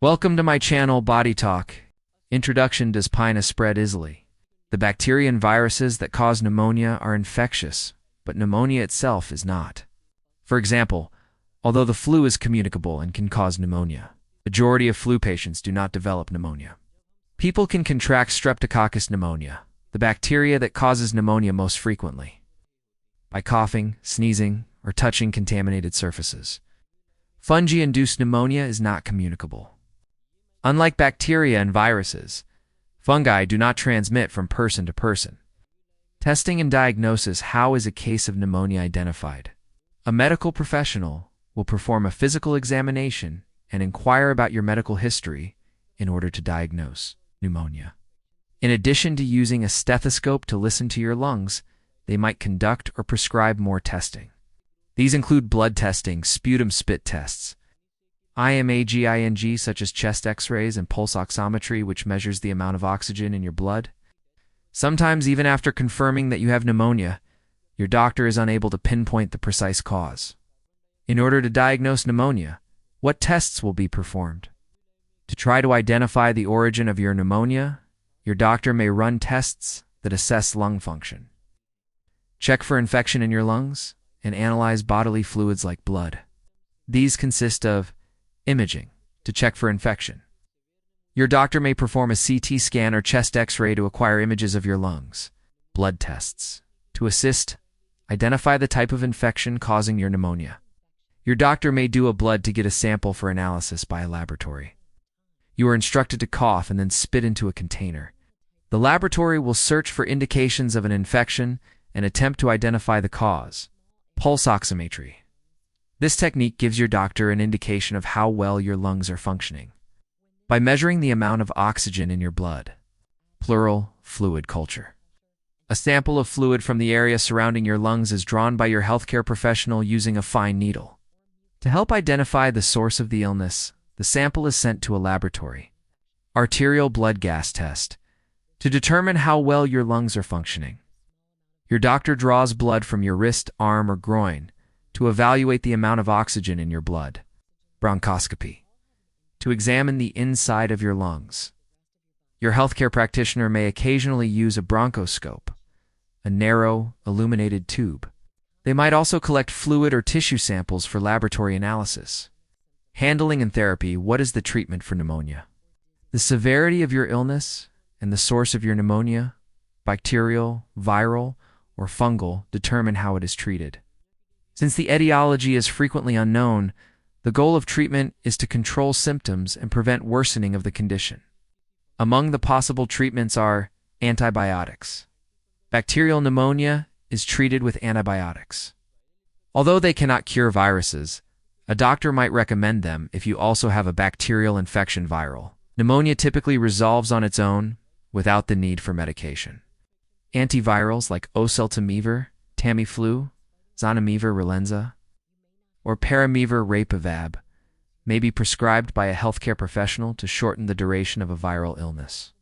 Welcome to my channel, Body Talk. Introduction: Does PNA spread easily? The bacteria and viruses that cause pneumonia are infectious, but pneumonia itself is not. For example, although the flu is communicable and can cause pneumonia, majority of flu patients do not develop pneumonia. People can contract Streptococcus pneumonia, the bacteria that causes pneumonia most frequently, by coughing, sneezing, or touching contaminated surfaces. Fungi-induced pneumonia is not communicable. Unlike bacteria and viruses, fungi do not transmit from person to person. Testing and diagnosis: How is a case of pneumonia identified? A medical professional will perform a physical examination and inquire about your medical history in order to diagnose pneumonia. In addition to using a stethoscope to listen to your lungs, they might conduct or prescribe more testing. These include blood testing, sputum spit tests, imaging such as chest X-rays, and pulse oximetry, which measures the amount of oxygen in your blood. Sometimes, even after confirming that you have pneumonia, your doctor is unable to pinpoint the precise cause. In order to diagnose pneumonia, what tests will be performed? To try to identify the origin of your pneumonia, your doctor may run tests that assess lung function, check for infection in your lungs, and analyze bodily fluids like blood. These consist of imaging, to check for infection. Your doctor may perform a CT scan or chest X-ray to acquire images of your lungs. Blood tests, to assist identify the type of infection causing your pneumonia. Your doctor may do a blood to get a sample for analysis by a laboratory. You are instructed to cough and then spit into a container. The laboratory will search for indications of an infection and attempt to identify the cause. Pulse oximetry. This technique gives your doctor an indication of how well your lungs are functioning by measuring the amount of oxygen in your blood. Pleural fluid culture. A sample of fluid from the area surrounding your lungs is drawn by your healthcare professional using a fine needle. To help identify the source of the illness, the sample is sent to a laboratory. Arterial blood gas test. To determine how well your lungs are functioning, your doctor draws blood from your wrist, arm, or groin to evaluate the amount of oxygen in your blood. Bronchoscopy. To examine the inside of your lungs. Your healthcare practitioner may occasionally use a bronchoscope, a narrow, illuminated tube. They might also collect fluid or tissue samples for laboratory analysis. Handling and therapy. What is the treatment for pneumonia? The severity of your illness and the source of your pneumonia, bacterial, viral, or fungal, determine how it is treated. Since the etiology is frequently unknown, the goal of treatment is to control symptoms and prevent worsening of the condition. Among the possible treatments are antibiotics. Bacterial pneumonia is treated with antibiotics. Although they cannot cure viruses, a doctor might recommend them if you also have a bacterial infection. Viral pneumonia typically resolves on its own without the need for medication. Antivirals like oseltamivir, Tamiflu, Zanamivir Relenza, or Paramivir Rapivab may be prescribed by a healthcare professional to shorten the duration of a viral illness.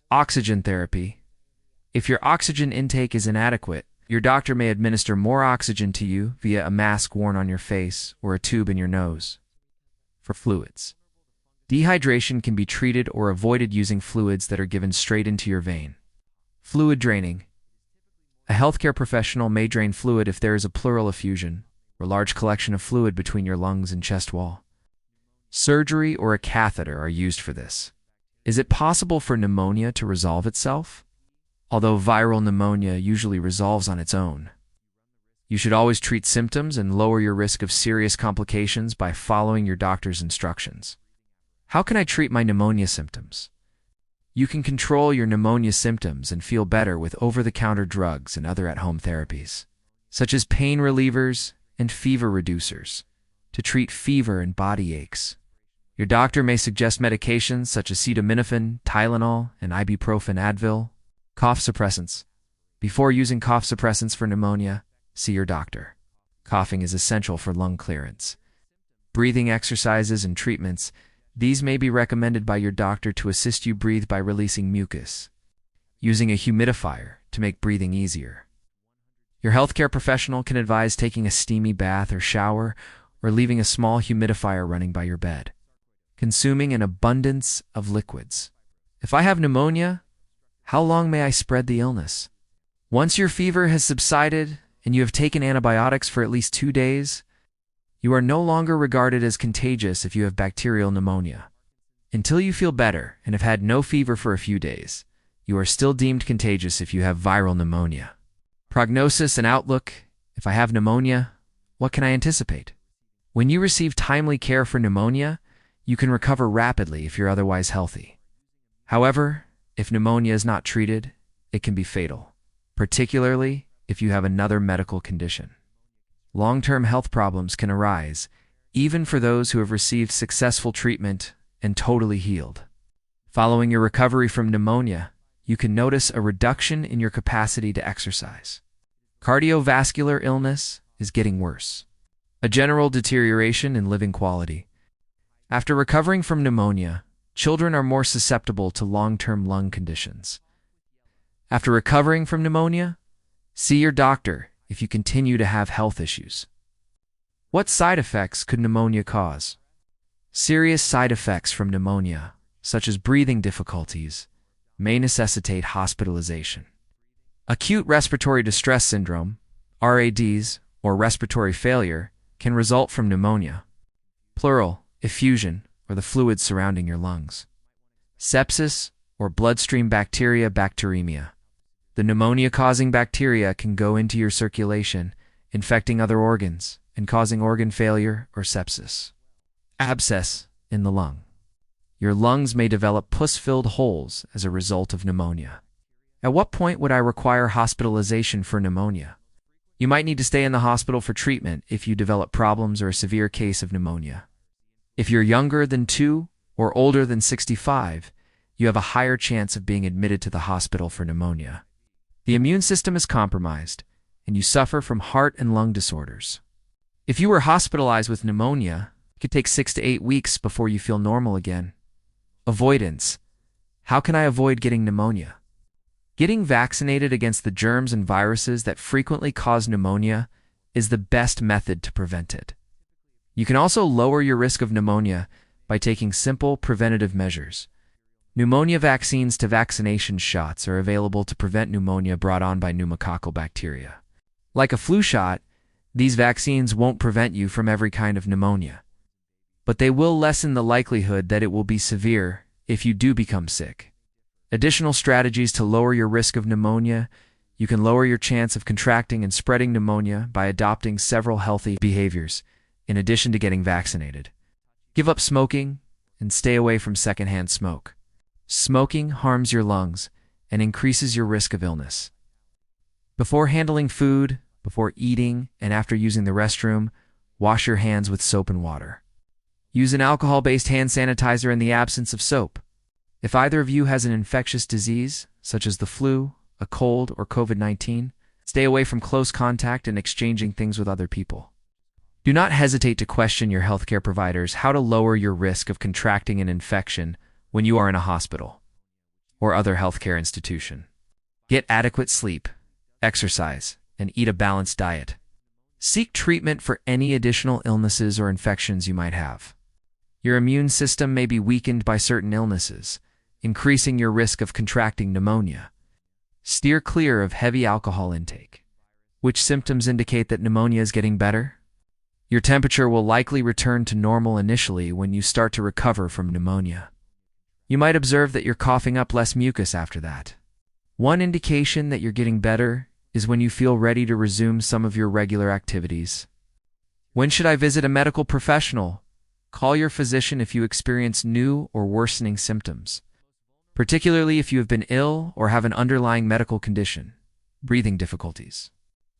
Oxygen therapy. If your oxygen intake is inadequate, your doctor may administer more oxygen to you via a mask worn on your face or a tube in your nose. For fluids, dehydration can be treated or avoided using fluids that are given straight into your vein. Fluid draining. A healthcare professional may drain fluid if there is a pleural effusion, or large collection of fluid between your lungs and chest wall. Surgery or a catheter are used for this. Is it possible for pneumonia to resolve itself? Although viral pneumonia usually resolves on its own, you should always treat symptoms and lower your risk of serious complications by following your doctor's instructions. How can I treat my pneumonia symptoms? You can control your pneumonia symptoms and feel better with over-the-counter drugs and other at-home therapies, such as pain relievers and fever reducers, to treat fever and body aches. Your doctor may suggest medications such as acetaminophen, Tylenol, and ibuprofen Advil. Cough suppressants. Before using cough suppressants for pneumonia, see your doctor. Coughing is essential for lung clearance. Breathing exercises and treatments. These may be recommended by your doctor to assist you breathe by releasing mucus. Using a humidifier to make breathing easier. Your healthcare professional can advise taking a steamy bath or shower, or leaving a small humidifier running by your bed. consuming an abundance of liquids. If I have pneumonia, how long may I spread the illness? Once your fever has subsided and you have taken antibiotics for at least 2 days, you are no longer regarded as contagious if you have bacterial pneumonia. Until you feel better and have had no fever for a few days, you are still deemed contagious if you have viral pneumonia. Prognosis and outlook. If I have pneumonia, what can I anticipate? When you receive timely care for pneumonia, you can recover rapidly if you're otherwise healthy. However, if pneumonia is not treated, it can be fatal, particularly if you have another medical condition. Long-term health problems can arise, even for those who have received successful treatment and totally healed. Following your recovery from pneumonia, you can notice a reduction in your capacity to exercise. Cardiovascular illness is getting worse. A general deterioration in living quality. After recovering from pneumonia, children are more susceptible to long-term lung conditions. After recovering from pneumonia, see your doctor if you continue to have health issues. What side effects could pneumonia cause? Serious side effects from pneumonia, such as breathing difficulties, may necessitate hospitalization. Acute respiratory distress syndrome, RADS, or respiratory failure, can result from pneumonia. Pleural effusion, or the fluids surrounding your lungs. Sepsis, or bloodstream bacteria bacteremia. The pneumonia-causing bacteria can go into your circulation, infecting other organs and causing organ failure or sepsis. Abscess in the lung. Your lungs may develop pus-filled holes as a result of pneumonia. At what point would I require hospitalization for pneumonia? You might need to stay in the hospital for treatment if you develop problems or a severe case of pneumonia. If you're younger than 2 or older than 65, you have a higher chance of being admitted to the hospital for pneumonia. The immune system is compromised, and you suffer from heart and lung disorders. If you were hospitalized with pneumonia, it could take 6 to 8 weeks before you feel normal again. Avoidance. How can I avoid getting pneumonia? Getting vaccinated against the germs and viruses that frequently cause pneumonia is the best method to prevent it. You can also lower your risk of pneumonia by taking simple preventative measures. Pneumonia vaccines to vaccination shots are available to prevent pneumonia brought on by pneumococcal bacteria. Like a flu shot, these vaccines won't prevent you from every kind of pneumonia, but they will lessen the likelihood that it will be severe if you do become sick. Additional strategies to lower your risk of pneumonia. You can lower your chance of contracting and spreading pneumonia by adopting several healthy behaviors, in addition to getting vaccinated. Give up smoking and stay away from secondhand smoke. Smoking harms your lungs and increases your risk of illness. Before handling food, before eating, and after using the restroom, wash your hands with soap and water. Use an alcohol-based hand sanitizer in the absence of soap. If either of you has an infectious disease, such as the flu, a cold, or COVID-19, stay away from close contact and exchanging things with other people. Do not hesitate to question your healthcare providers how to lower your risk of contracting an infection when you are in a hospital or other healthcare institution. Get adequate sleep, exercise, and eat a balanced diet. Seek treatment for any additional illnesses or infections you might have. Your immune system may be weakened by certain illnesses, increasing your risk of contracting pneumonia. Steer clear of heavy alcohol intake. Which symptoms indicate that pneumonia is getting better? Your temperature will likely return to normal initially when you start to recover from pneumonia. You might observe that you're coughing up less mucus after that. One indication that you're getting better is when you feel ready to resume some of your regular activities. When should I visit a medical professional? Call your physician if you experience new or worsening symptoms, particularly if you have been ill or have an underlying medical condition, breathing difficulties,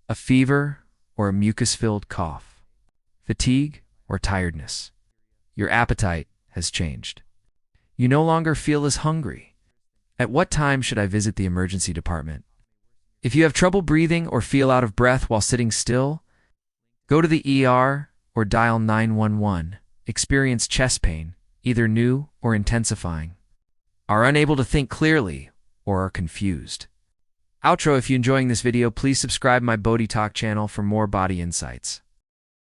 a fever or a mucus-filled cough, fatigue or tiredness. Your appetite has changed. You no longer feel as hungry. At what time should I visit the emergency department? If you have trouble breathing or feel out of breath while sitting still, go to the ER or dial 911. Experience chest pain, either new or intensifying, are unable to think clearly, or are confused. Outro. If you're enjoying this video, please subscribe my Body Talk channel for more body insights.